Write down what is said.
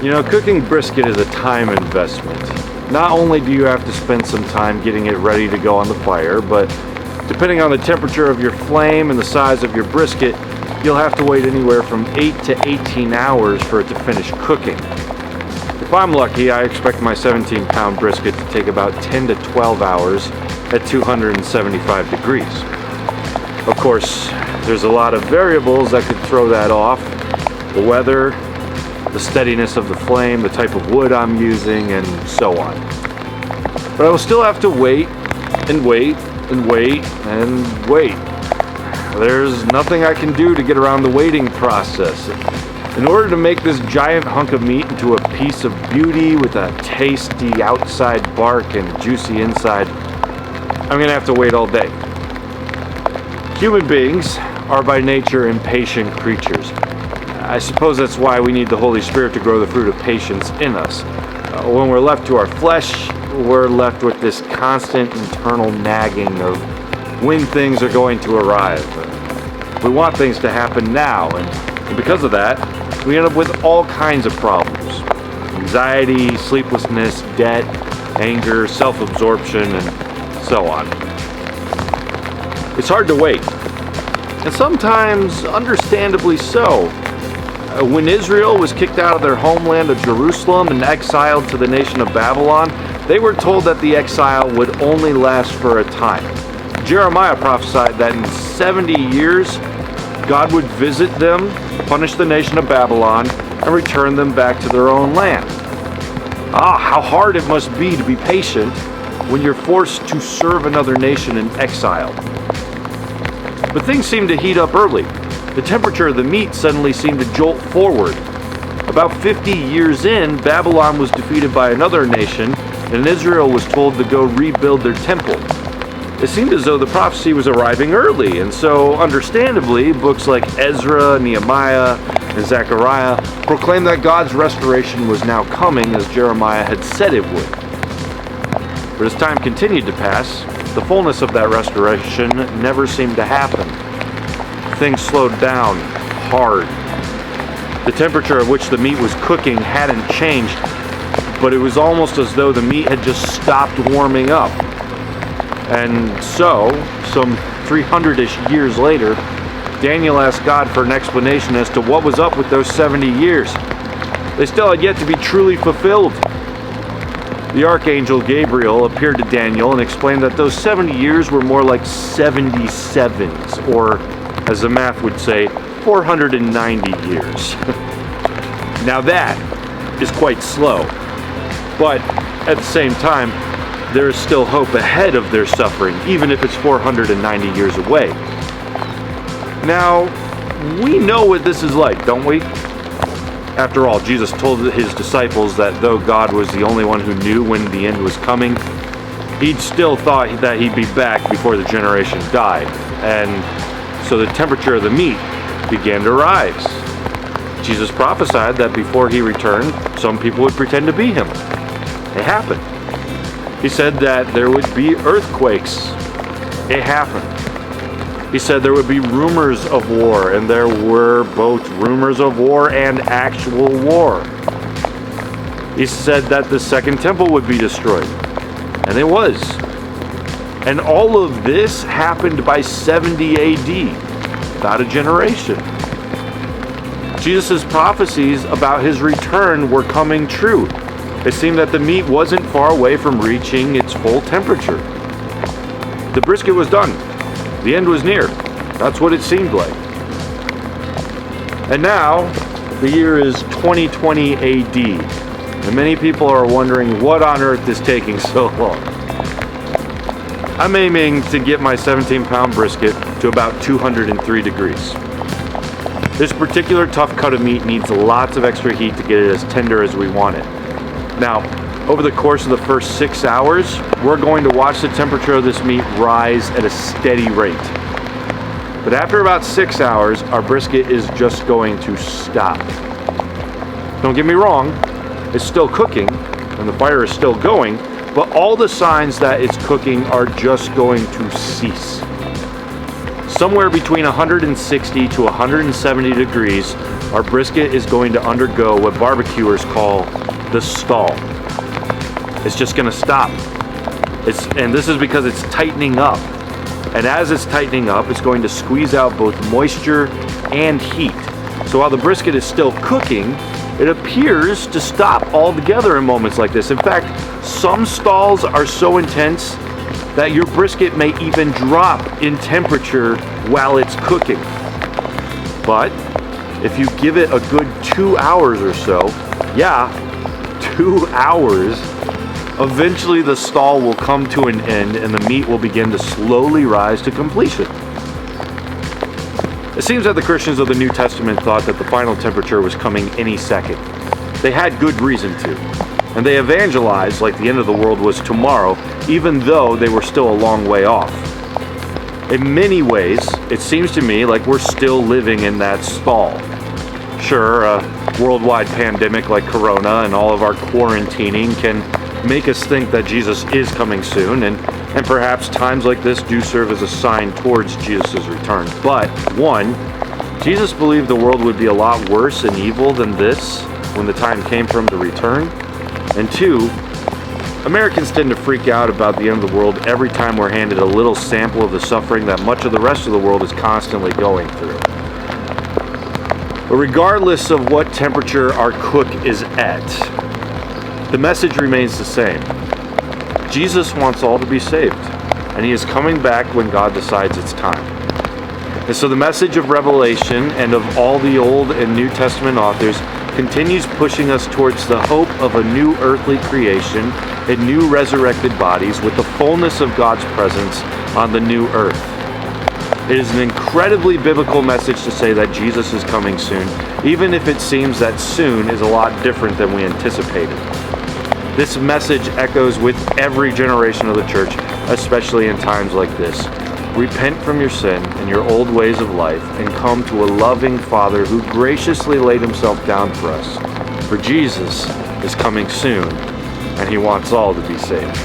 You know, cooking brisket is a time investment. Not only do you have to spend some time getting it ready to go on the fire, but depending on the temperature of your flame and the size of your brisket, you'll have to wait anywhere from 8 to 18 hours for it to finish cooking. If I'm lucky, I expect my 17-pound brisket to take about 10 to 12 hours at 275 degrees. Of course, there's a lot of variables that could throw that off. The weather, the steadiness of the flame, the type of wood I'm using, and so on. But I will still have to wait and wait and wait and wait. There's nothing I can do to get around the waiting process. In order to make this giant hunk of meat into a piece of beauty with a tasty outside bark and juicy inside, I'm gonna have to wait all day. Human beings are by nature impatient creatures. I suppose that's why we need the Holy Spirit to grow the fruit of patience in us. When we're left to our flesh, we're left with this constant internal nagging of when things are going to arrive. We want things to happen now, and because of that, we end up with all kinds of problems. Anxiety, sleeplessness, debt, anger, self-absorption, and so on. It's hard to wait, and sometimes understandably so. When Israel was kicked out of their homeland of Jerusalem and exiled to the nation of Babylon, they were told that the exile would only last for a time. Jeremiah prophesied that in 70 years, God would visit them, punish the nation of Babylon, and return them back to their own land. How hard it must be to be patient when you're forced to serve another nation in exile. But things seemed to heat up early. The temperature of the meat suddenly seemed to jolt forward. About 50 years in, Babylon was defeated by another nation, and Israel was told to go rebuild their temple. It seemed as though the prophecy was arriving early, and so, understandably, books like Ezra, Nehemiah, and Zechariah proclaimed that God's restoration was now coming, as Jeremiah had said it would. But as time continued to pass, the fullness of that restoration never seemed to happen. Things slowed down hard. The temperature at which the meat was cooking hadn't changed, but it was almost as though the meat had just stopped warming up. And so, some 300-ish years later, Daniel asked God for an explanation as to what was up with those 70 years. They still had yet to be truly fulfilled. The archangel Gabriel appeared to Daniel and explained that those 70 years were more like 77s, or, as the math would say, 490 years. Now that is quite slow, but at the same time, there is still hope ahead of their suffering, even if it's 490 years away. Now, we know what this is like, don't we? After all, Jesus told his disciples that though God was the only one who knew when the end was coming, he'd still thought that he'd be back before the generation died. And so the temperature of the meat began to rise. Jesus prophesied that before he returned, some people would pretend to be him. It happened. He said that there would be earthquakes. It happened. He said there would be rumors of war, and there were both rumors of war and actual war. He said that the second temple would be destroyed, and it was. And all of this happened by 70 AD, about a generation. Jesus' prophecies about his return were coming true. It seemed that the meat wasn't far away from reaching its full temperature. The brisket was done. The end was near. That's what it seemed like. And now, the year is 2020 AD, and many people are wondering what on earth is taking so long. I'm aiming to get my 17-pound brisket to about 203 degrees. This particular tough cut of meat needs lots of extra heat to get it as tender as we want it. Now, over the course of the first 6 hours, we're going to watch the temperature of this meat rise at a steady rate. But after about 6 hours, our brisket is just going to stop. Don't get me wrong, it's still cooking, and the fire is still going, but all the signs that it's cooking are just going to cease. Somewhere between 160 to 170 degrees, our brisket is going to undergo what barbecuers call the stall. It's just going to stop. And this is because it's tightening up. And as it's tightening up, it's going to squeeze out both moisture and heat. So while the brisket is still cooking, it appears to stop altogether in moments like this. In fact, some stalls are so intense that your brisket may even drop in temperature while it's cooking. But if you give it a good 2 hours or so, 2 hours, eventually the stall will come to an end and the meat will begin to slowly rise to completion. It seems that the Christians of the New Testament thought that the final temperature was coming any second. They had good reason to. And they evangelized like the end of the world was tomorrow, even though they were still a long way off. In many ways, it seems to me like we're still living in that stall. Sure, a worldwide pandemic like Corona and all of our quarantining can make us think that Jesus is coming soon, and perhaps times like this do serve as a sign towards Jesus' return. But, one, Jesus believed the world would be a lot worse and evil than this when the time came for him to return. And two, Americans tend to freak out about the end of the world every time we're handed a little sample of the suffering that much of the rest of the world is constantly going through. But regardless of what temperature our cook is at, the message remains the same. Jesus wants all to be saved, and he is coming back when God decides it's time. And so the message of Revelation and of all the Old and New Testament authors continues pushing us towards the hope of a new earthly creation and new resurrected bodies with the fullness of God's presence on the new earth. It is an incredibly biblical message to say that Jesus is coming soon, even if it seems that soon is a lot different than we anticipated. This message echoes with every generation of the church, especially in times like this. Repent from your sin and your old ways of life and come to a loving Father who graciously laid himself down for us. For Jesus is coming soon, and he wants all to be saved.